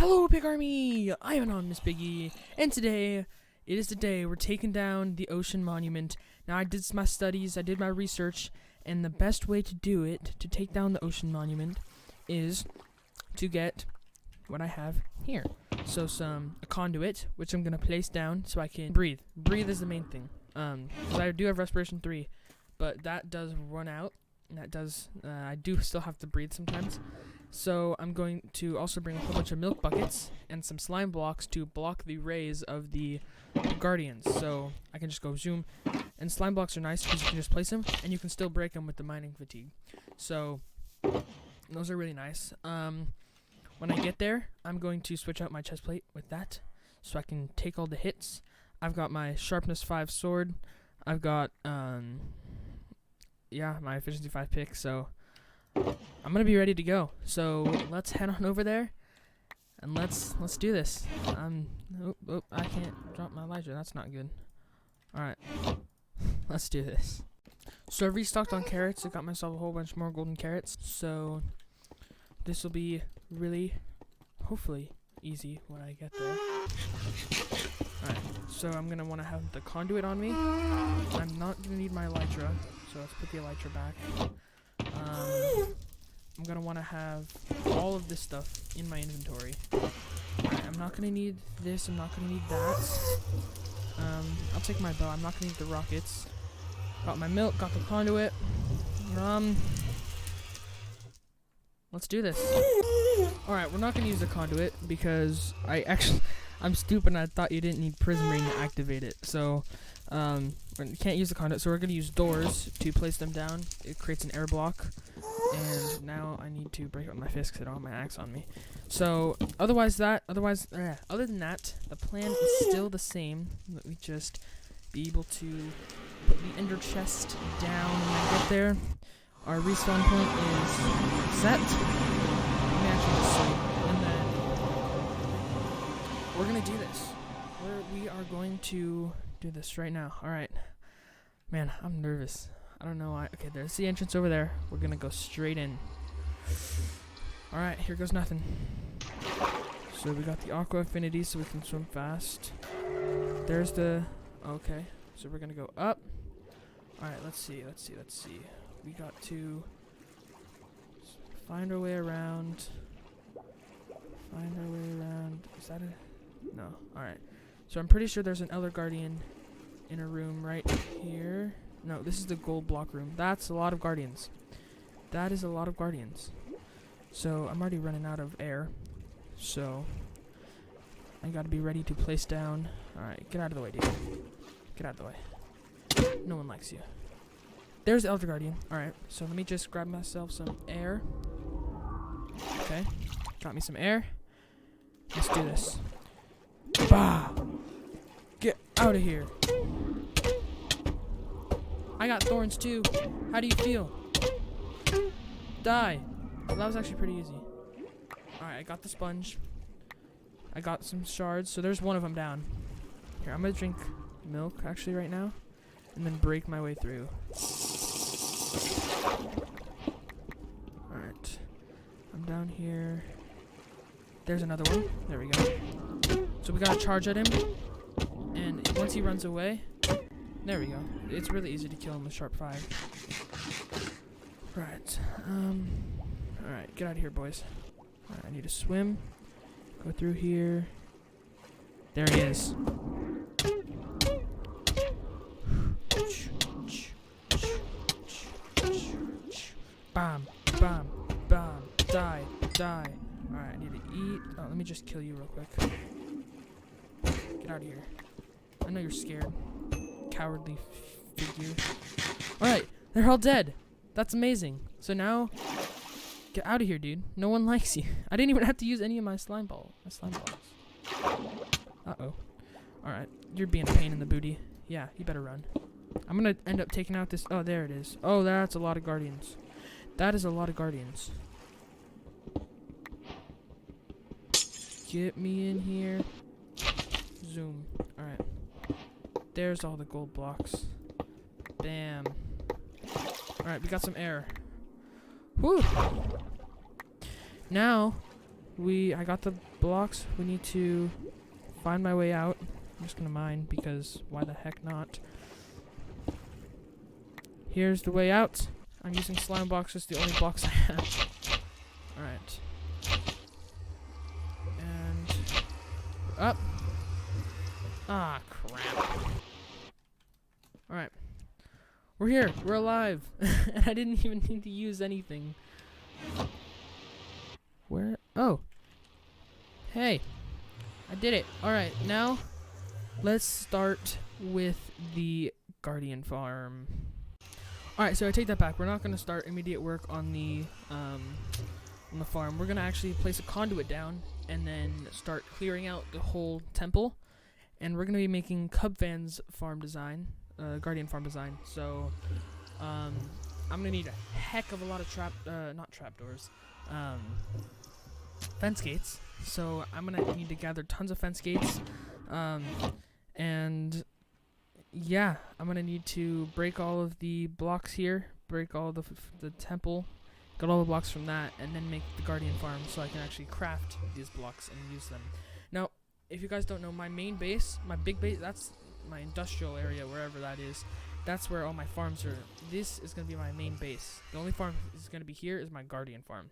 Hello, Pig Army! I am on Miss Piggy, and today, it is the day we're taking down the ocean monument. Now, I did my studies, I did my research, and the best way to do it, to take down the ocean monument, is to get what I have here. So, a conduit, which I'm going to place down so I can breathe. Breathe is the main thing. Because I do have respiration 3, but that does run out, and that does, I do still have to breathe sometimes. So I'm going to also bring a whole bunch of milk buckets and some slime blocks to block the rays of the guardians. So I can just go zoom. And slime blocks are nice because you can just place them and you can still break them with the mining fatigue. So those are really nice. When I get there, I'm going to switch out my chest plate with that so I can take all the hits. I've got my sharpness 5 sword. I've got my efficiency 5 pick. So I'm gonna be ready to go. So let's head on over there and let's do this. I can't drop my Elijah. That's not good. All right, let's do this. So I restocked on carrots. I got myself a whole bunch more golden carrots. So this will be really, hopefully, easy when I get there. All right. So I'm gonna want to have the conduit on me. I'm not gonna need my Elytra, so let's put the Elytra back. I'm gonna want to have all of this stuff in my inventory. Alright, I'm not gonna need this, I'm not gonna need that. I'll take my bow, I'm not gonna need the rockets. Got my milk, got the conduit. Let's do this. Alright, we're not gonna use the conduit because I'm stupid and I thought you didn't need prism ring to activate it. So, we can't use the conduit, so we're gonna use doors to place them down. It creates an air block. And now I need to break up my fist because I don't have my axe on me. So, other than that, the plan is still the same. Let me just be able to put the ender chest down when I get there. Our respawn point is set. Let me actually just sleep. And then we're going to do this. We are going to do this right now. Alright. Man, I'm nervous. I don't know why. Okay, there's the entrance over there. We're gonna go straight in. Alright, here goes nothing. So we got the aqua affinity so we can swim fast. There's the... Okay, so we're gonna go up. Alright, let's see. We got to find our way around. Is that a... No. Alright. So I'm pretty sure there's an Elder Guardian in a room right here. No, this is the gold block room. That's a lot of guardians. That is a lot of guardians. So, I'm already running out of air. So, I gotta be ready to place down. Alright, get out of the way, dude. Get out of the way. No one likes you. There's the Elder Guardian. Alright, so let me just grab myself some air. Okay, got me some air. Let's do this. Bah! Get out of here. I got thorns too. How do you feel? Die. Well, that was actually pretty easy. Alright, I got the sponge. I got some shards. So there's one of them down. Here, I'm going to drink milk actually right now. And then break my way through. Alright. I'm down here. There's another one. There we go. So we got to charge at him. And once he runs away... There we go. It's really easy to kill him with sharp 5. Right. Alright, get out of here, boys. Alright, I need to swim. Go through here. There he is. Bam, bam, bam. Die. Alright, I need to eat. Oh, let me just kill you real quick. Get out of here. I know you're scared. Cowardly figure. Alright, they're all dead. That's amazing. So now, get out of here, dude. No one likes you. I didn't even have to use any of my slime balls. Uh-oh. Alright, you're being a pain in the booty. Yeah, you better run. I'm gonna end up taking out this... Oh, there it is. Oh, that's a lot of guardians. That is a lot of guardians. Get me in here. Zoom. Alright. There's all the gold blocks. Bam. Alright, we got some air. Whew. Now, I got the blocks. We need to find my way out. I'm just gonna mine because why the heck not? Here's the way out. I'm using slime blocks as the only blocks I have. Alright. And up. Ah, crap. Alright. We're here. We're alive. And I didn't even need to use anything. Where? Oh. Hey. I did it. Alright, now let's start with the Guardian Farm. Alright, so I take that back. We're not going to start immediate work on the farm. We're going to actually place a conduit down and then start clearing out the whole temple. And we're going to be making Cubfan's farm design, Guardian Farm design. So, I'm going to need a heck of a lot of not trapdoors, fence gates. So I'm going to need to gather tons of fence gates, and yeah, I'm going to need to break all of the blocks here, break all the temple, get all the blocks from that, and then make the Guardian Farm so I can actually craft these blocks and use them. Now, if you guys don't know, my main base, my big base, that's my industrial area, wherever that is. That's where all my farms are. This is going to be my main base. The only farm is going to be here is my Guardian Farm.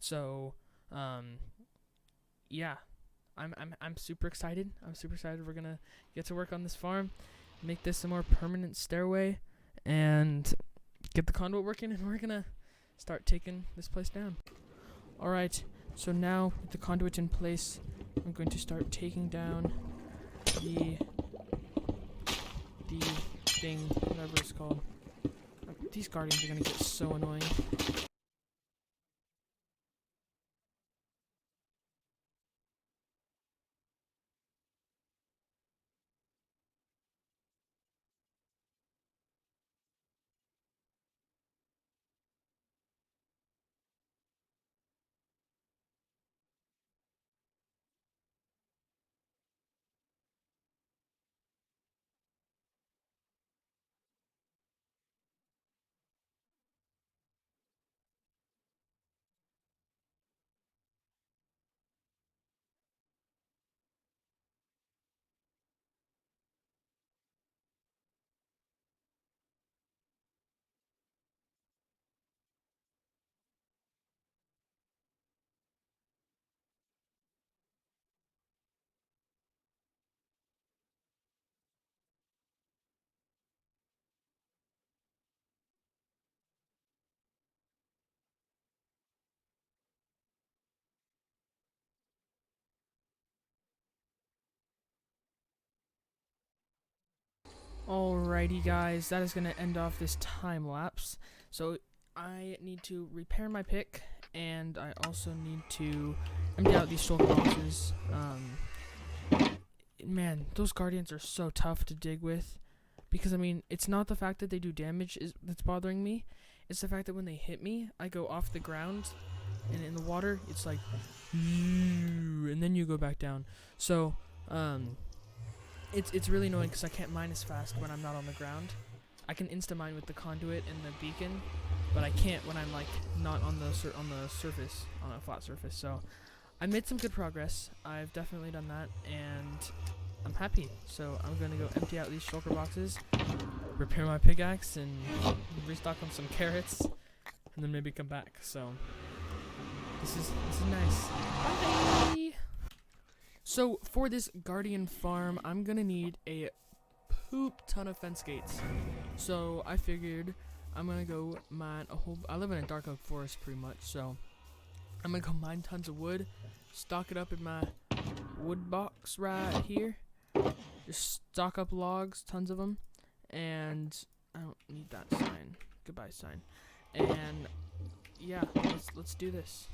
So, yeah, I'm super excited. I'm super excited. We're gonna get to work on this farm, make this a more permanent stairway, and get the conduit working. And we're gonna start taking this place down. All right. So now with the conduit in place, I'm going to start taking down the thing, whatever it's called. These guardians are gonna get so annoying. Alrighty guys, that is going to end off this time lapse. So I need to repair my pick, and I also need to empty out these shoulder boxes. Man, those guardians are so tough to dig with, because I mean, it's not the fact that they do damage that's bothering me, it's the fact that when they hit me, I go off the ground, and in the water, it's like, and then you go back down. So, It's really annoying because I can't mine as fast when I'm not on the ground. I can insta-mine with the conduit and the beacon, but I can't when I'm like not on the surface, on a flat surface. So I made some good progress. I've definitely done that, and I'm happy. So I'm gonna go empty out these shulker boxes, repair my pickaxe, and restock on some carrots, and then maybe come back. So this is nice. Bye. So, for this Guardian Farm, I'm gonna need a poop ton of fence gates. So, I figured I'm gonna go mine a whole... I live in a dark oak forest, pretty much, so... I'm gonna go mine tons of wood, stock it up in my wood box right here. Just stock up logs, tons of them. And I don't need that sign. Goodbye sign. And, yeah, let's do this.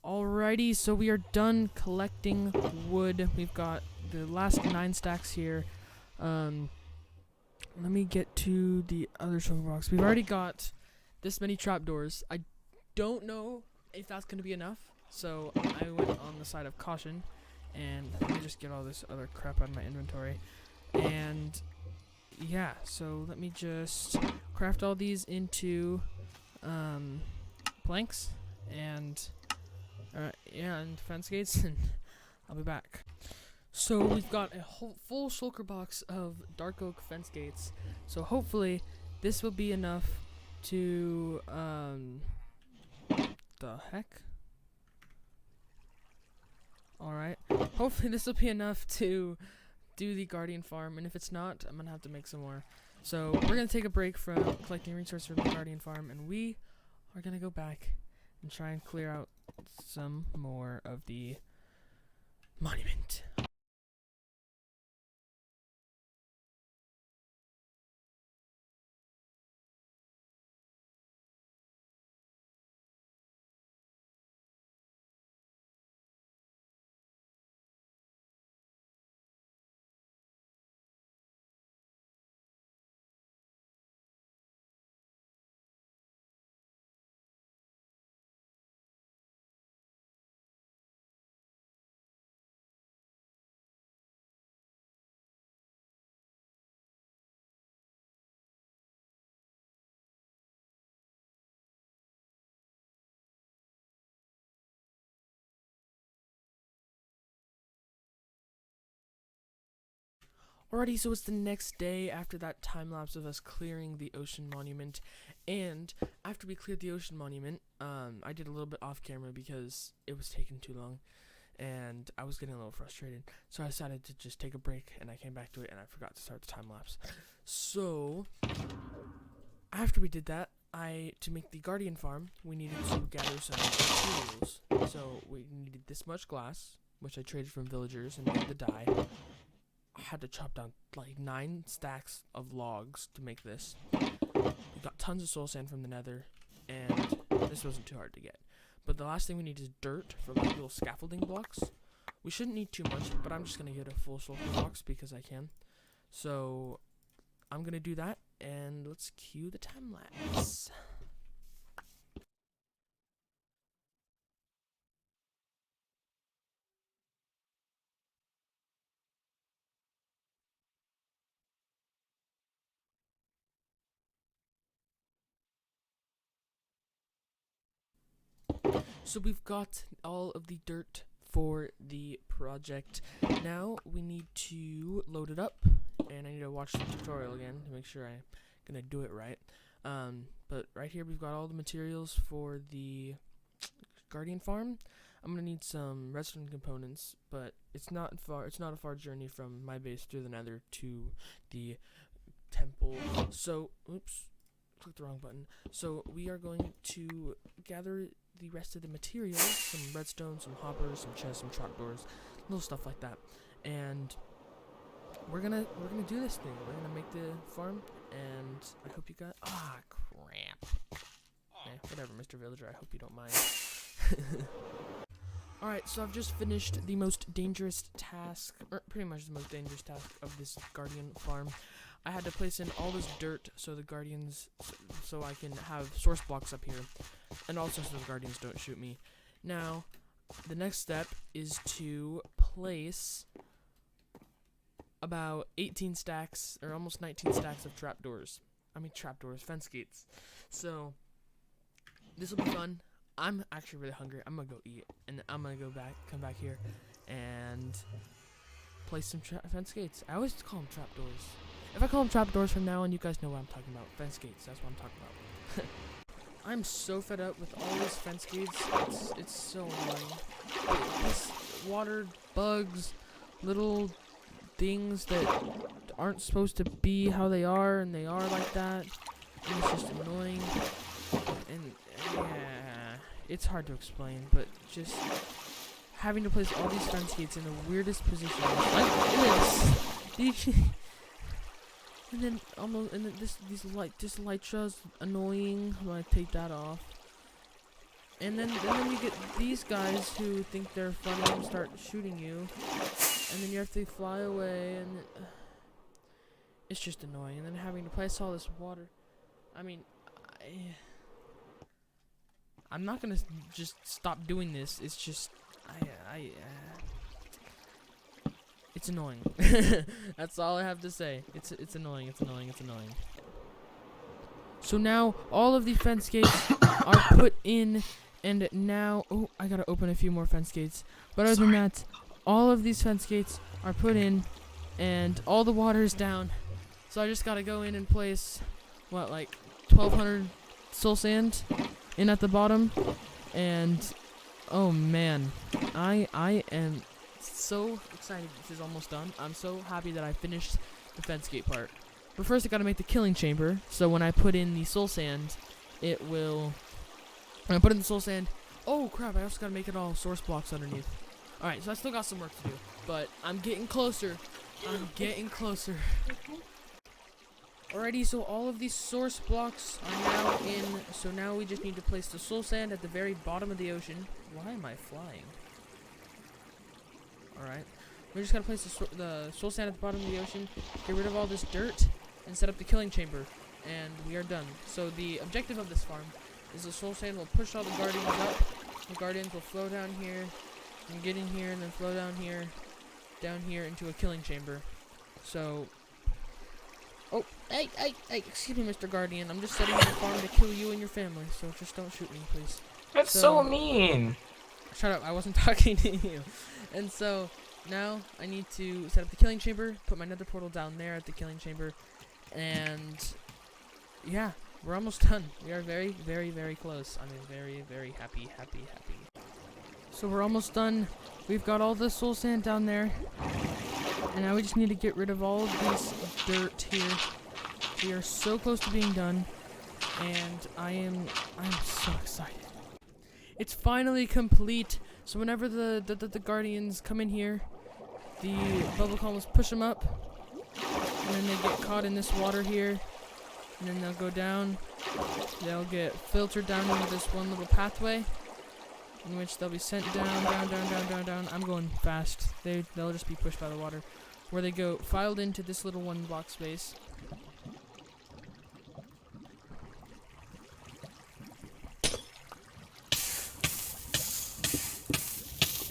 Alrighty, so we are done collecting wood. We've got the last 9 stacks here. Let me get to the other shulker box. We've already got this many trapdoors. I don't know if that's going to be enough, so I went on the side of caution. And let me just get all this other crap out of my inventory. And yeah, so let me just craft all these into planks and and fence gates, and I'll be back. So we've got a whole full shulker box of dark oak fence gates. So hopefully this will be enough to the heck? Alright. Hopefully this will be enough to do the guardian farm, and if it's not, I'm gonna have to make some more. So we're gonna take a break from collecting resources from the guardian farm, and we are gonna go back and try and clear out some more of the monument. Alrighty, so it's the next day after that time lapse of us clearing the ocean monument, and after we cleared the ocean monument, I did a little bit off camera because it was taking too long, and I was getting a little frustrated, so I decided to just take a break, and I came back to it, and I forgot to start the time lapse. So, after we did that, to make the guardian farm, we needed to gather some materials. So, we needed this much glass, which I traded from villagers and made the dye. I had to chop down like 9 stacks of logs to make this. We got tons of soul sand from the nether, and this wasn't too hard to get. But the last thing we need is dirt for like little scaffolding blocks. We shouldn't need too much, but I'm just gonna get a full shulker box because I can. So I'm gonna do that, and let's cue the time lapse. So we've got all of the dirt for the project. Now we need to load it up, and I need to watch the tutorial again to make sure I'm gonna do it right. But right here we've got all the materials for the guardian farm. I'm gonna need some redstone components, but it's not a far journey from my base through the nether to the temple. So oops, clicked the wrong button. So we are going to gather the rest of the materials, some redstone, some hoppers, some chests, some trapdoors, little stuff like that, and we're gonna do this thing. We're gonna make the farm, and I hope you got crap. Whatever, Mr. Villager, I hope you don't mind. Alright, so I've just finished the most dangerous task, or pretty much the most dangerous task of this guardian farm. I had to place in all this dirt so the guardians, so I can have source blocks up here, and also so the guardians don't shoot me. Now, the next step is to place about 18 stacks, or almost 19 stacks of trapdoors, fence gates. So, this will be fun. I'm actually really hungry. I'm gonna go eat, and I'm gonna come back here, and place some fence gates. I always call them trapdoors. If I call them trapdoors from now on, you guys know what I'm talking about. Fence gates, that's what I'm talking about. I'm so fed up with all these fence gates. It's so annoying. These water bugs, little things that aren't supposed to be how they are, and they are like that. And it's just annoying. And yeah, it's hard to explain, but just having to place all these fence gates in the weirdest positions like this. And then this light just annoying. I'm gonna take that off. then you get these guys who think they're funny and start shooting you, and then you have to fly away, and it's just annoying. And then having to place all this water. I mean, I'm not gonna just stop doing this. It's just it's annoying. That's all I have to say. It's annoying. It's annoying. It's annoying. So now all of the fence gates are put in, and now I gotta open a few more fence gates. But other than that, all of these fence gates are put in, and all the water is down. So I just gotta go in and place what, like 1,200 soul sand in at the bottom, and oh man, I am so excited this is almost done. I'm so happy that I finished the fence gate part. But first I gotta make the killing chamber, so when I put in the soul sand, it will... When I put in the soul sand... Oh crap, I also gotta make it all source blocks underneath. Alright, so I still got some work to do, but I'm getting closer. I'm getting closer. Alrighty, so all of these source blocks are now in, so now we just need to place the soul sand at the very bottom of the ocean. Why am I flying? Alright. We just gotta place the soul sand at the bottom of the ocean, get rid of all this dirt, and set up the killing chamber. And we are done. So the objective of this farm is the soul sand will push all the guardians up. The guardians will flow down here, and get in here, and then flow down here into a killing chamber. So... Oh, hey, excuse me, Mr. Guardian. I'm just setting up a farm to kill you and your family, so just don't shoot me, please. That's so mean. Shut up, I wasn't talking to you. And so, now I need to set up the killing chamber, put my nether portal down there at the killing chamber, and yeah, we're almost done. We are very, very, very close. I'm very, very happy. So we're almost done. We've got all the soul sand down there, and now we just need to get rid of all of this dirt here. We are so close to being done, and I'm so excited. It's finally complete. So whenever the guardians come in here, the bubble columns push them up, and then they get caught in this water here, and then they'll go down. They'll get filtered down into this one little pathway, in which they'll be sent down. I'm going fast. They'll just be pushed by the water, where they go filed into this little one block space.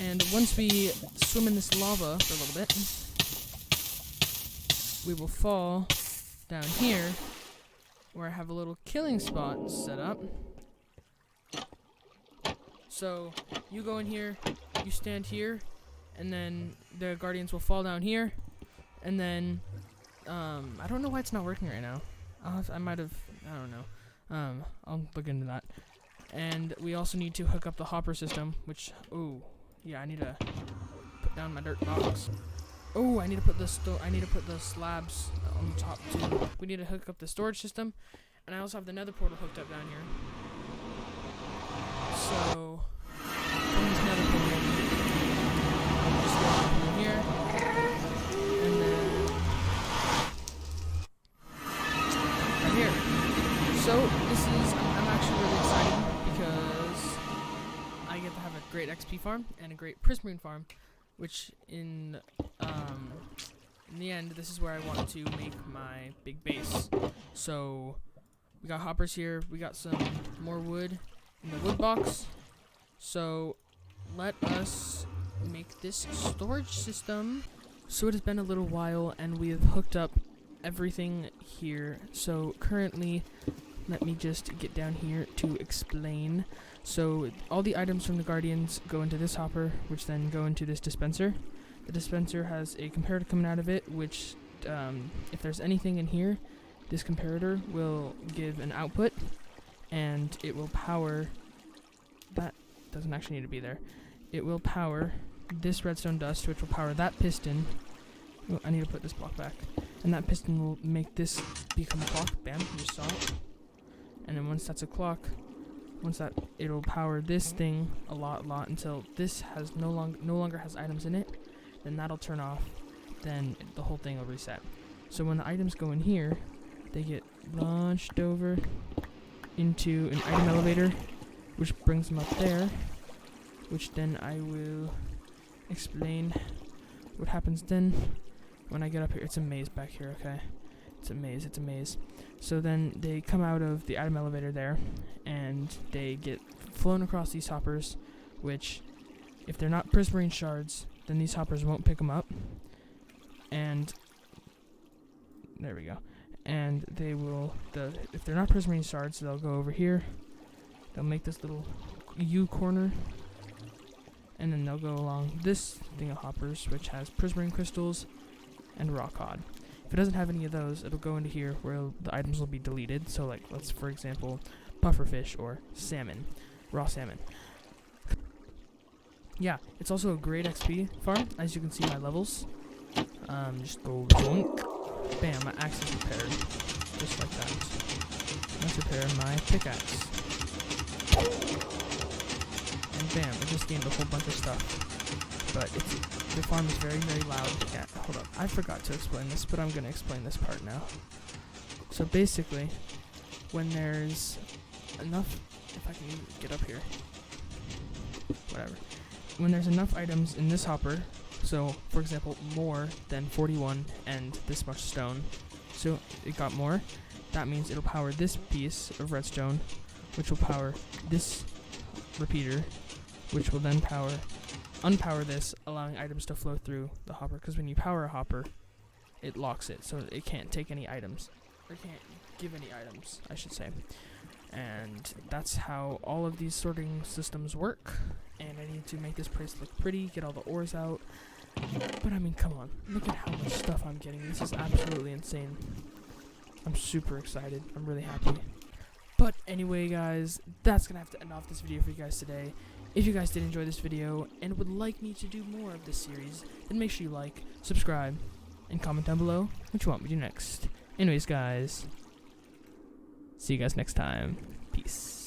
And once we swim in this lava for a little bit, we will fall down here, where I have a little killing spot set up. So you go in here, you stand here, and then the guardians will fall down here, and then I don't know why it's not working right now. I don't know. I'll look into that. And we also need to hook up the hopper system, which yeah, I need to put down my dirt blocks. Oh, I need to put the slabs on the top too. We need to hook up the storage system, and I also have the nether portal hooked up down here. So from this nether portal, I'll just go in here, and then right here. So this is I'm actually really excited because I get to have a great XP farm and a great prismarine farm, which in the end, this is where I want to make my big base. So we got hoppers here. We got some more wood in the wood box. So let us make this storage system. So it has been a little while, and we have hooked up everything here. So currently, let me just get down here to explain. So all the items from the guardians go into this hopper, which then go into this dispenser. The dispenser has a comparator coming out of it, which if there's anything in here, this comparator will give an output, and it will power... That doesn't actually need to be there. It will power this redstone dust, which will power that piston. Oh, I need to put this block back. And that piston will make this become a clock. Bam, you just saw it. And then once that's a clock, it'll power this thing a lot until this has no longer has items in it. Then that'll turn off. Then the whole thing will reset. So when the items go in here, they get launched over into an item elevator, which brings them up there, which then I will explain what happens then when I get up here. It's a maze back here, okay? It's a maze. So then they come out of the item elevator there, and they get flown across these hoppers, which, if they're not prismarine shards, then these hoppers won't pick them up. And there we go. And they will, if they're not prismarine shards, they'll go over here. They'll make this little U corner, and then they'll go along this thing of hoppers, which has prismarine crystals and rock cod. If it doesn't have any of those, it'll go into here where the items will be deleted. So, like, let's, for example, pufferfish or salmon, raw salmon. Yeah, it's also a great XP farm. As you can see, my levels. Just go zoink. Bam, my axe is repaired. Just like that. Let's repair my pickaxe. And bam, I just gained a whole bunch of stuff. But the farm is very, very loud. Yeah, hold up. I forgot to explain this, but I'm going to explain this part now. So basically, when there's enough... If I can even get up here. Whatever. When there's enough items in this hopper, so, for example, more than 41 and this much stone, so it got more, that means it'll power this piece of redstone, which will power this repeater, which will then unpower this, allowing items to flow through the hopper, because when you power a hopper, it locks it, so it can't take any items, or can't give any items, I should say. And that's how all of these sorting systems work, and I need to make this place look pretty, get all the ores out, but I mean, come on, look at how much stuff I'm getting. This is absolutely insane. I'm super excited, I'm really happy. But anyway, guys, that's gonna have to end off this video for you guys today. If you guys did enjoy this video and would like me to do more of this series, then make sure you like, subscribe, and comment down below what you want me to do next. Anyways, guys, see you guys next time. Peace.